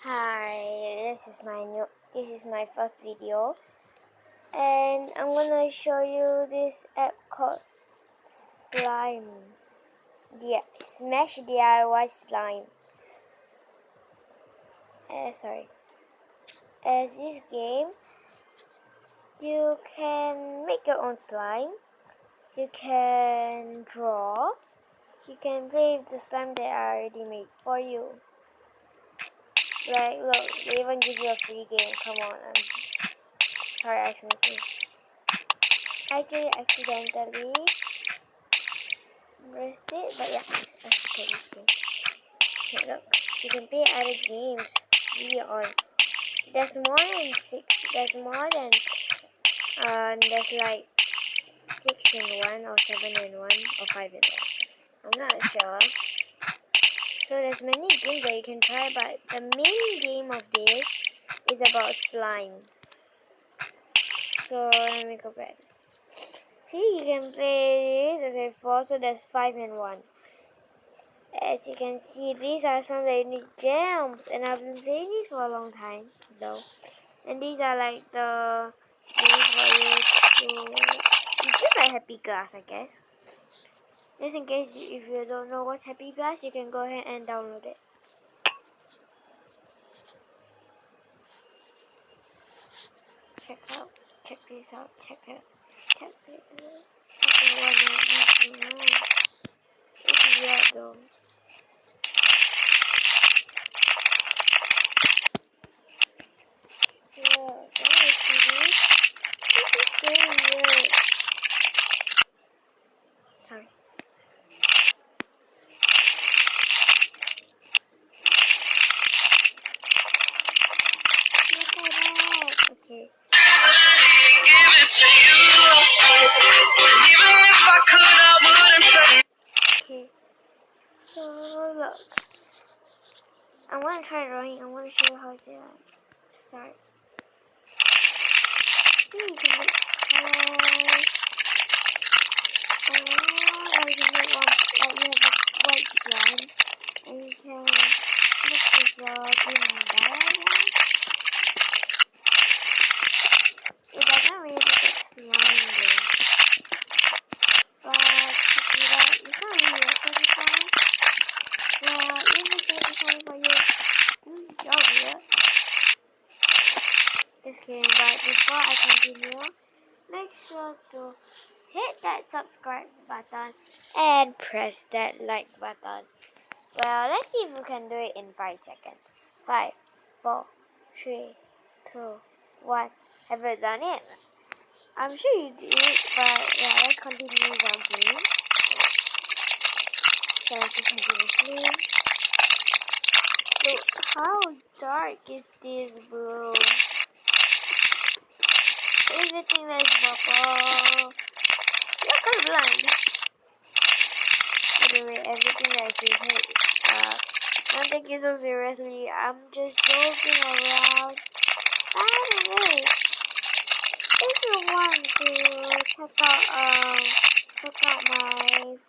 Hi, this is my first video, and I'm gonna show you this app called Slime. Smash DIY Slime. Sorry. As this game, you can make your own slime. You can draw. You can play with the slime that I already made for you. Like, look, they even give you a free game. Come on. Sorry, I accidentally pressed it, but yeah, that's okay. Okay, look, you can play other games really on. There's more than there's like 6 in 1 or 7 in 1 or 5 in 1. I'm not sure. So there's many games that you can try, but the main game of this is about slime. So let me go back. See, you can play this. Okay, 4, so there's 5 in 1. As you can see, these are some that you need gems, and I've been playing these for a long time though. And these are like the things for you to, it's just like Happy Glass, I guess. Just in case if you don't know what's Happy Glass, you can go ahead and download it. Check this out. Check it out. Check one of these. It's weird though. Yeah, can you see this? This is so weird. Sorry. Look at that. Okay. Give it to you. Even if I could, I wouldn't take. Okay. So look, I'm gonna try drawing. I'm gonna show you how to start. See, you can make colors. Or you can make one like you have a white slime, and you can mix with the green and diamond. It doesn't really look like slime though, but it's not really like satisfying. But it is satisfying for you. You're weird. Just kidding, but before I continue, make sure to hit that subscribe button and press that like button. Well, let's see if we can do it in 5 seconds. 5, 4, 3, 2, 1. Have you done it? I'm sure you did, but yeah, let's continue with our game. So let's just continue. Look, how dark is this blue? Everything that is purple. You're colorblind. By the way, everything that I say here, don't take it so seriously. I'm just joking around. By the way, if you want to check out my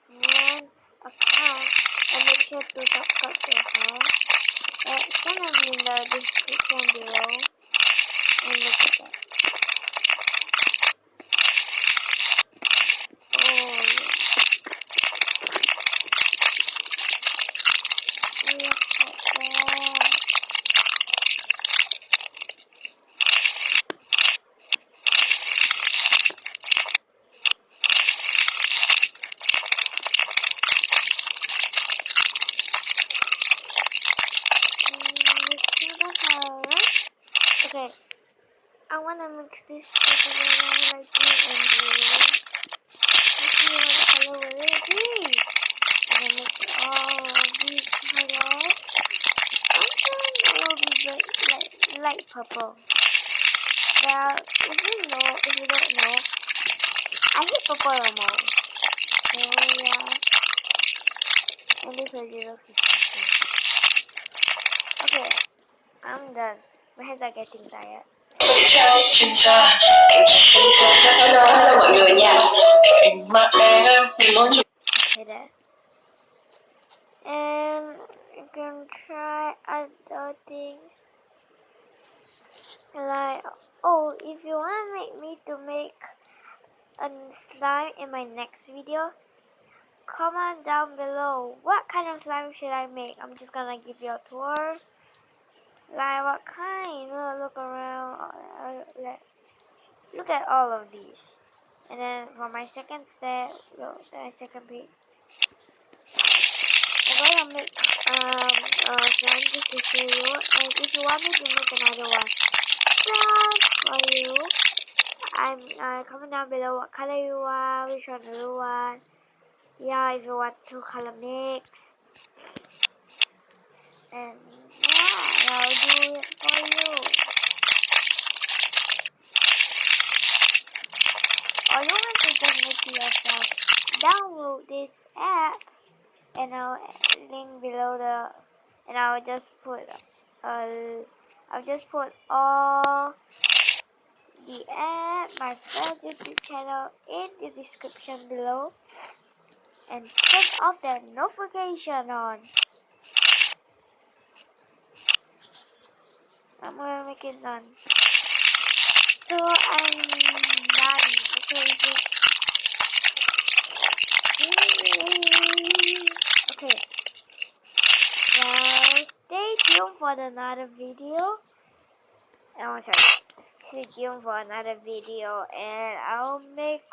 friend's account and make sure to subscribe to her, it's gonna be in the description below. And look at that. Okay, I wanna mix this together like green and blue. Let's see what color will it be. I'm gonna mix all of these colors. I'm sure it will be like light purple. Well, if you don't know, I hate purple the most. So yeah, and this already looks disgusting. Okay, I'm done. My hands are getting tired. Hello mọi người nha. Okay, there. And can try other things. Like, oh, if you want me to make a slime in my next video, comment down below what kind of slime should I make. I'm just gonna give you a tour. Like what kind? Look around. Look at all of these. And then for my second step, look, my second page. I'm gonna make slime just to show you. And if you want me to make another one, just for you, comment down below what color you want, which one you want. Yeah, if you want 2 color mix. And yeah, I'll do it for you. Or you want to just make it yourself. Download this app, and I'll link below and I'll just put all the app, my friend's YouTube channel in the description below, and turn off the notification on. I'm gonna make it done. So I'm done. So it's just okay. Well, stay tuned for another video. Oh, sorry. Stay tuned for another video, and I'll make